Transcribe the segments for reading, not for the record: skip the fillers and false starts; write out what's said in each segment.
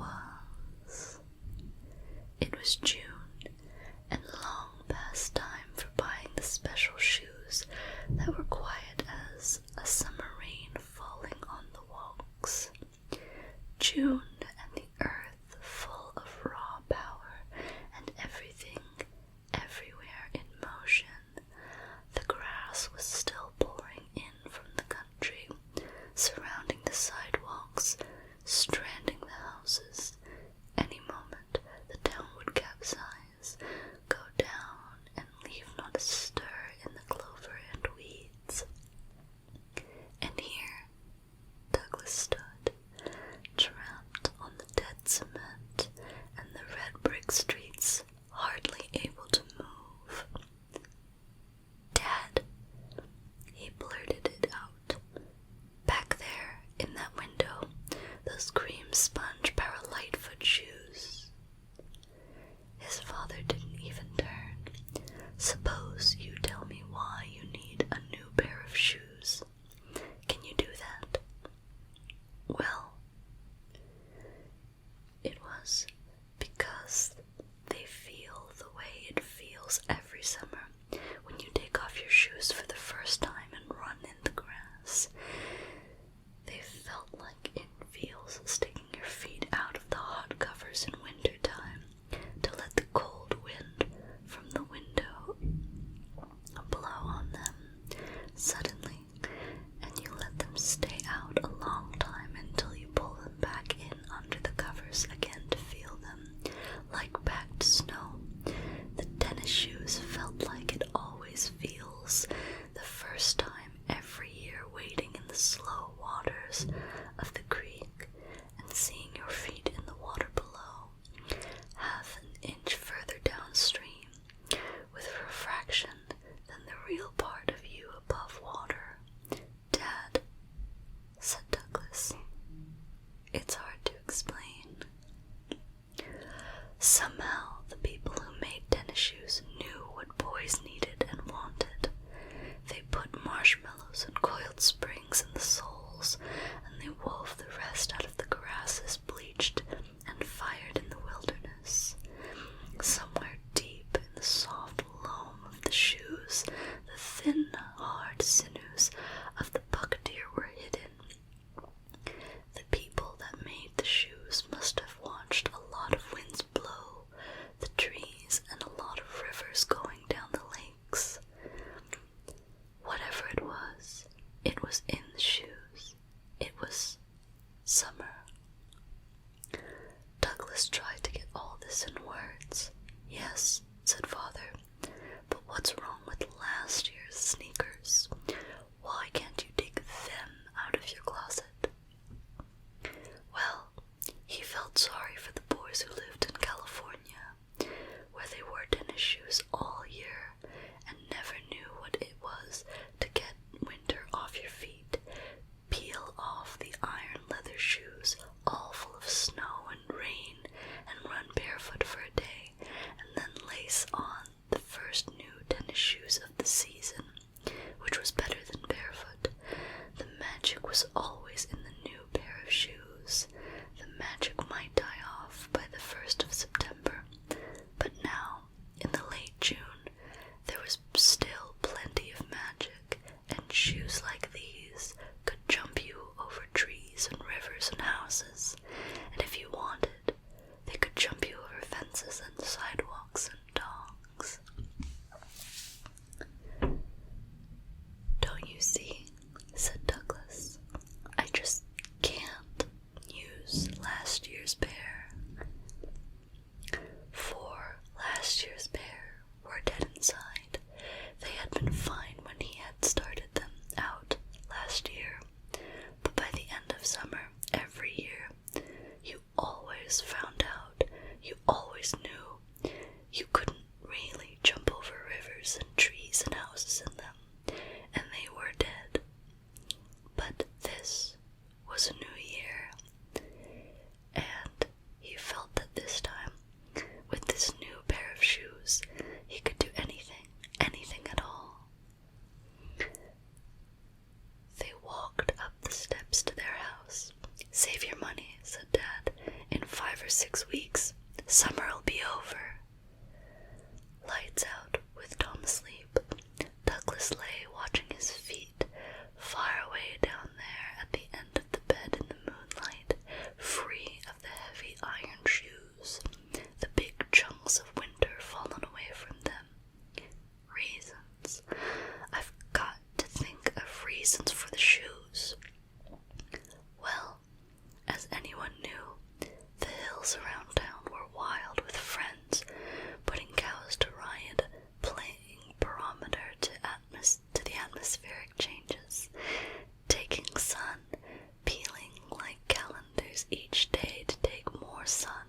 was. It was June, and long past time for buying the special shoes that were quiet as a summer rain falling on the walks. June and the earth full of raw power and everything, everywhere in motion. The grass was still pouring in from the country, surrounding the sidewalks, stranding the houses. Any moment the town would capsize, go down, and leave not a stir in the clover and weeds. And here Douglas stood, trapped on the dead cement and the red brick streets, hardly able to move. "Dad," he blurted it out. "Back there, in that window, those cream sponge Paralightfoot shoes." His father didn't even turn. "Suppose you tell me why you need a new pair of shoes. Can you do that?" "Well, it was because they feel the way it feels every summer when you take off your shoes for the first time and run in the grass. They felt like it feels sticking your feet out of the hot covers in winter time to let the cold wind from the window blow on them suddenly, and you let them stay out a long time until you pull them back in under the covers again to feel them like packed snow. The tennis shoes felt like it always feels the first time every year, wading in the slow waters of the creek and seeing your feet in the water below, half an inch further downstream, with refraction than the real part of you above water." "Dad," said Douglas, "it's hard to explain. Somehow the people who made tennis shoes knew what boys needed and wanted. They put marshmallows and coiled springs in the soles, and they wove the rest out of the grasses bleached and fired in the wilderness. Somewhere deep in the soft loam of the shoes, the thin, hard sinews of the buck deer were hidden. The people that made the shoes must have watched a lot of winds blow the trees and a lot of rivers going down the lakes. Whatever it was in the shoes. It was summer." Douglas tried to get all this in words. "Yes," said Father, "but what's wrong with last year's sneakers? Why can't you take them out of your closet?" Well, he felt sorry for the boys who lived in California, where they wore tennis shoes all year and never knew what it was to get winter off your feet, peel off the iron leather shoes all full of snow and rain, and run barefoot for a day, and then lace on the first new tennis shoes of the season, which was better than barefoot. The magic was always in the new pair of shoes. The magic might die off by the 1st of September, but now, in the late June, there was still plenty of magic, and shoes like these could jump you over trees and rivers and houses, and if you wanted, they could jump you over fences and sidewalks and dogs. "Don't you see," said Douglas, "I just can't use last year's pair." 4 last year's pair were dead inside. They had been fine when he had started them out last year, but by the end of summer every year, you always found out, you always knew, you couldn't really jump over rivers and trees and houses in them, and they were dead. But this was a new year, and he felt that this time, with this new pair of shoes, he could do anything at all. They walked up the steps to their house. "Save your money," said Dad. "In 5 6 weeks. Summer'll be over. Lights out with Tom asleep. Douglas lay watching his feet, far away down there at the end of the bed in the moonlight, free of the heavy iron shoes, the big chunks of winter fallen away from them. Reasons. I've got to think of reasons for the shoes. Well, as anyone knew, the hills around town were wild with friends, putting cows to riot, playing barometer to the atmospheric changes, taking sun, peeling like calendars each day to take more sun,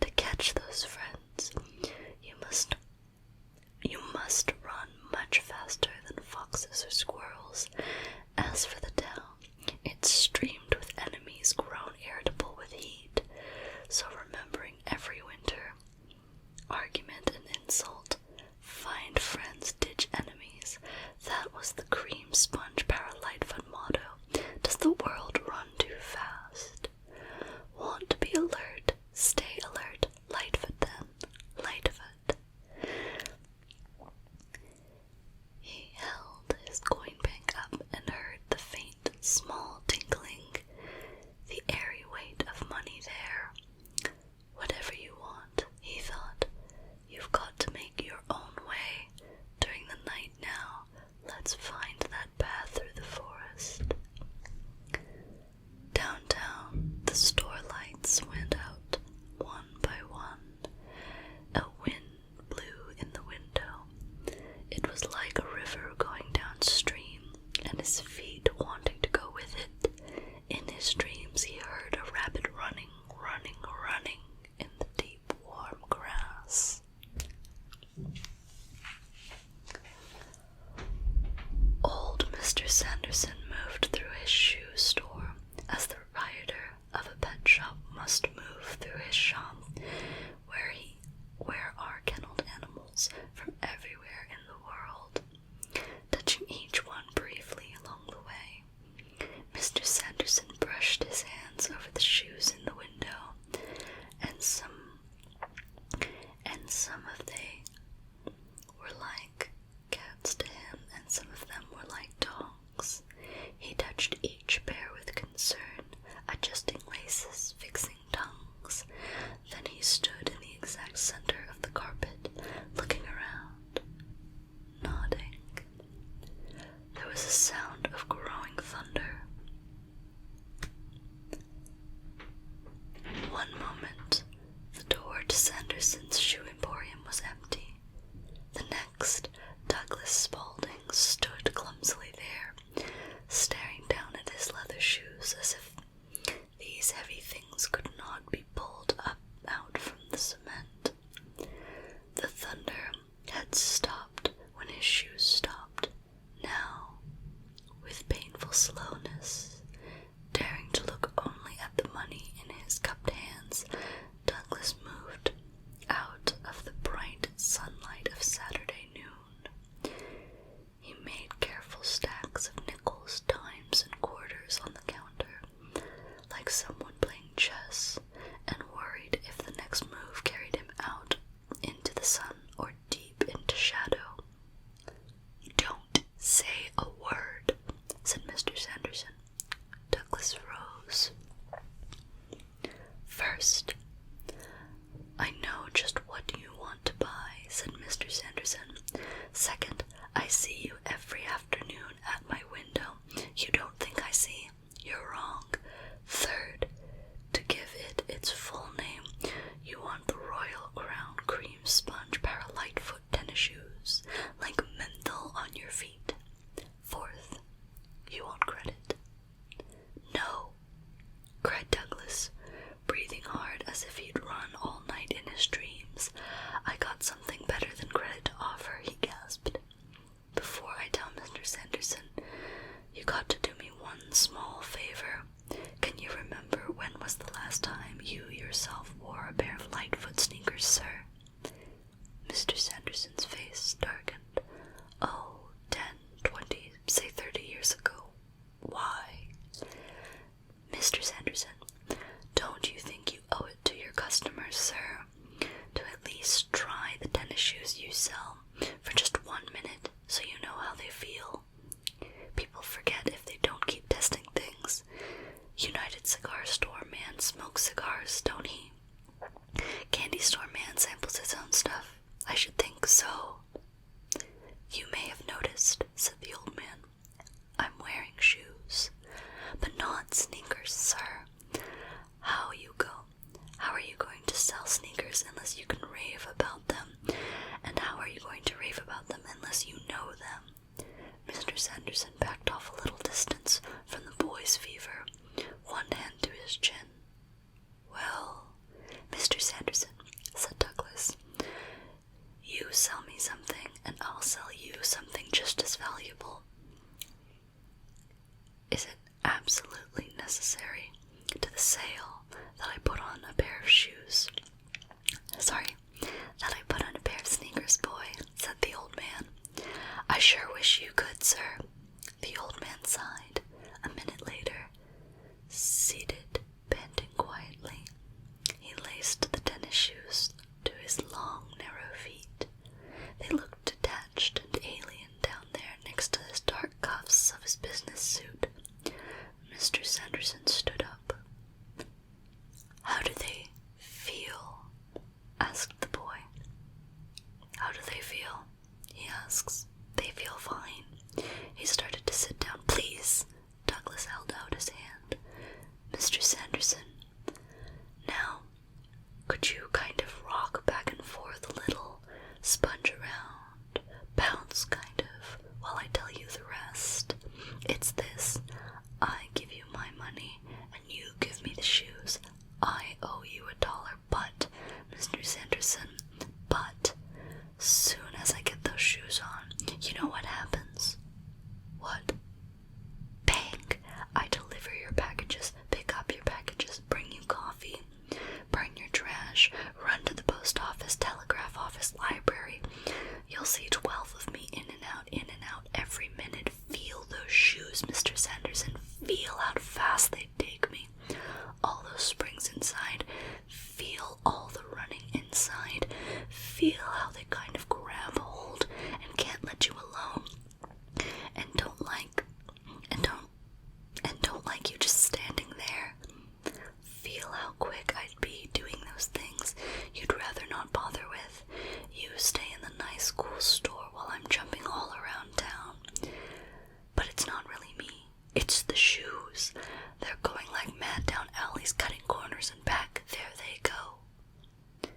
to catch those friends. You must run much faster than foxes or squirrels. As for the town, it streamed with enemies grown irritable with heat, so remembering every winter, argument and insult, find friends, ditch enemies, that was the cream sponge Lightfoot motto. Does the world run too fast? Want to be alert? Stay alert. Lightfoot then. Lightfoot. He held his coin bank up and heard the faint, small tinkling, the airy weight of money there. Whatever you want, he thought. You've got to make your own way. During the night now, let's find that path through the forest. Downtown, the store lights went out, one by one. A wind blew in the window. It was like a river going downstream, and his feet wanting to go with it. In his dreams he heard a rabbit running, running, running in the deep, warm grass. Old Mr. Sanderson moved through his shoe store as the rider of a pet shop must move through his shop, where are kenneled animals from everywhere in the world, touching each one briefly along the way. Mr. Sanderson brushed his hands over the shoes in the window, and some of they were like cats to him, and some of them were like dogs. He touched each pair with concern, adjusting laces, fixing tongues. Then he stood in the exact center of the carpet, looking around, nodding. There was a sound of growing thunder. One moment, the door to Sanderson's shoe emporium was empty. The next, Douglas Spaulding stood clumsily there, staring down at his leather shoes as if these heavy things could not be pulled up out from the cement. The thunder had stopped when his shoes stopped. Now, with painful slowness, daring to look only at the money in his cupped hands, Douglas moved out of the bright sunlight of Saturday noon. He made careful stacks of nickels, dimes, and quarters on the counter, like someone playing chess, and worried if the next move carried him out into the sun or deep into shadow. "Don't say a word," said Mr. Sanderson. Douglas rose. "First, I know just what you want to buy," said Mr. Sanderson. "Second, I see you every afternoon at my window. You don't think I see? You're wrong. Third, to give it its full name, you want the Royal Crown Cream Sponge Lightfoot tennis shoes, like menthol on your feet. Fourth, you want credit." "No," cried Douglas, breathing hard as if he'd run all night in his dreams. "I got something better than credit to offer," he gasped. "Before I tell Mr. Sanderson, you got to do me one small favor. Can you remember when was the last time you yourself wore a pair of Lightfoot sneakers, sir?" Mr. Sanderson's face darkened. "Oh, 10, 20, say 30 years ago." "Why?" "Mr. Sanderson, don't you think you owe it to your cousin customers, sir, to at least try the tennis shoes you sell for just 1 minute so you know how they feel. People forget if they don't keep testing things. United Cigar Store man smokes cigars, don't he? Candy store man samples his own stuff. I should think so. You may have noticed, said the old man, I'm wearing shoes, but not sneakers, sir. How are you going to sell sneakers unless you can rave about them? And how are you going to rave about them unless you know them? Mr. Sanderson backed off a little distance from the boy's fever, one hand to his chin. Well, Mr. Sanderson, said Douglas, you sell me something and I'll sell you something just as valuable. Is it absolutely necessary to the sale that I put on a pair of shoes? Sorry, that I put on a pair of sneakers, boy, said the old man. I sure wish you could, sir. The old man sighed. A minute later, seated, panting quietly, he laced the tennis shoes to his long, narrow feet. They looked detached and alien down there next to the dark cuffs of his business suit. Mr. Sanderson stood up. How do they feel? Asked the boy. How do they feel? He asks. They feel fine. He started to sit down. Please. Douglas held out his hand. Mr. Sanderson, now, could you kind of rock back and forth a little, sponge around, bounce kind of, while I tell you the rest? It's this. I give you my money, and you give me the shoes. I owe you $1, but, Mr. Sanderson, but, soon as I get those shoes on, you know what happens? What? Bang! I deliver your packages, pick up your packages, bring you coffee, burn your trash, run to the post office, telegraph office, library. You'll see 12 of me in and out every minute. Feel those shoes, Mr. Sanderson. Feel how fast they take me. All those springs inside. Feel all the running inside. Feel how they kind of grab hold and can't let you alone. And don't like you just standing there. Feel how quick I'd be doing those things you'd rather not bother with. You stay in the nice cool store while I'm jumping all around town. But it's not really me. It's the shoes. They're going like mad down alleys, cutting corners, and back. There they go.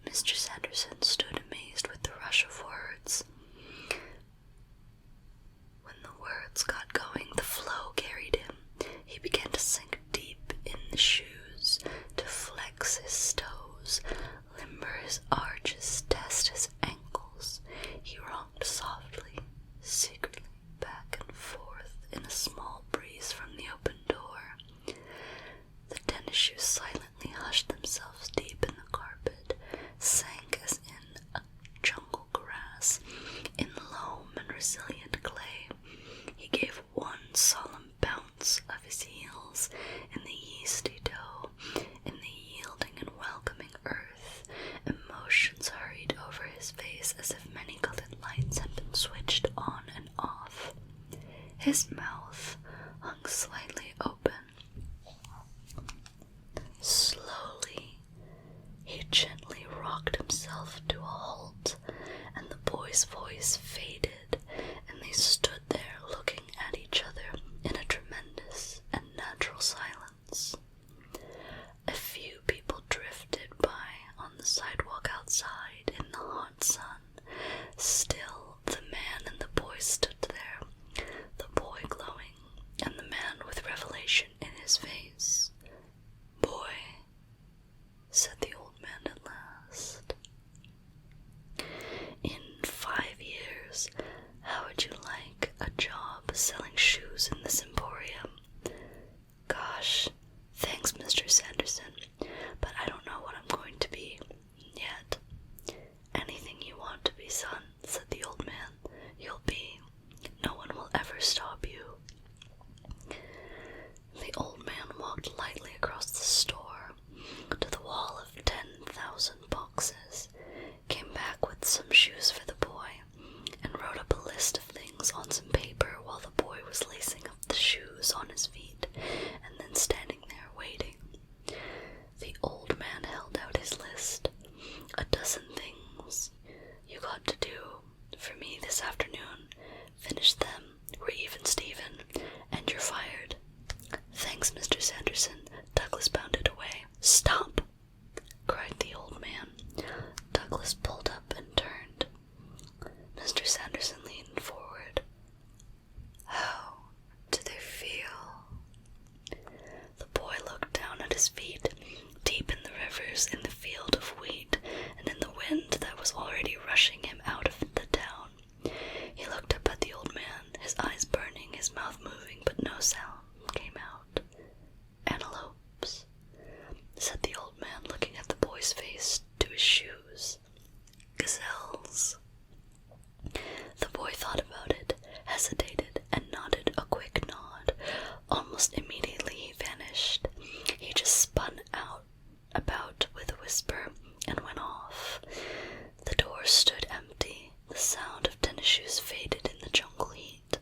Mr. Sanderson stood amazed with the rush of words. When the words got going, the flow carried him. He began to sink deep in the shoes, to flex his toes, limber his arches, test his ankles. He rocked softly, secretly, back and forth in a small breeze from the open door. The tennis shoes silently hushed themselves deep in the carpet, sank as in a jungle grass, in loam and resilient clay. He gave one solemn bounce of his heels in the yeasty dough, in the yielding and welcoming earth. Emotions hurried over his face as if many colored lights had been switched on and off. His mouth hung slightly open. Slowly, he gently rocked himself to a halt, and the boy's voice faded, and they stood there looking at each other in a tremendous and natural silence. A few people drifted by on the sidewalk outside in the hot sun. Still, the man and the boy stood there, the boy glowing, and the man with revelation in his face. Boy, said the old man at last, in 5 years, how would you like years in the field of wheat and in the wind that was already rushing him out of the town. He looked up at the old man, his eyes burning, his mouth moving, but no sound came out. "Antelopes," said the old man, looking at the boy's face to his shoes. "Gazelles." The boy thought about it, hesitated, and nodded a quick nod. Almost immediately he vanished. He just spun about with a whisper and went off. The door stood empty. The sound of tennis shoes faded in the jungle heat.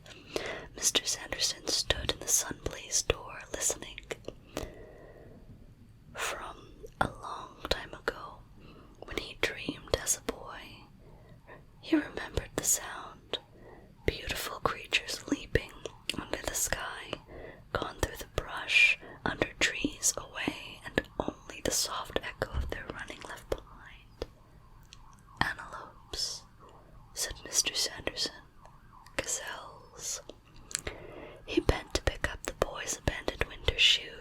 Mr. Sanderson stood in the sun-blazed door, listening. From a long time ago, when he dreamed as a boy, he remembered the sound. Beautiful creatures leaping under the sky, gone through the brush, under trees, away, and only the soft echo of their running left behind. "Antelopes," said Mr. Sanderson. "Gazelles." He bent to pick up the boy's abandoned winter shoe.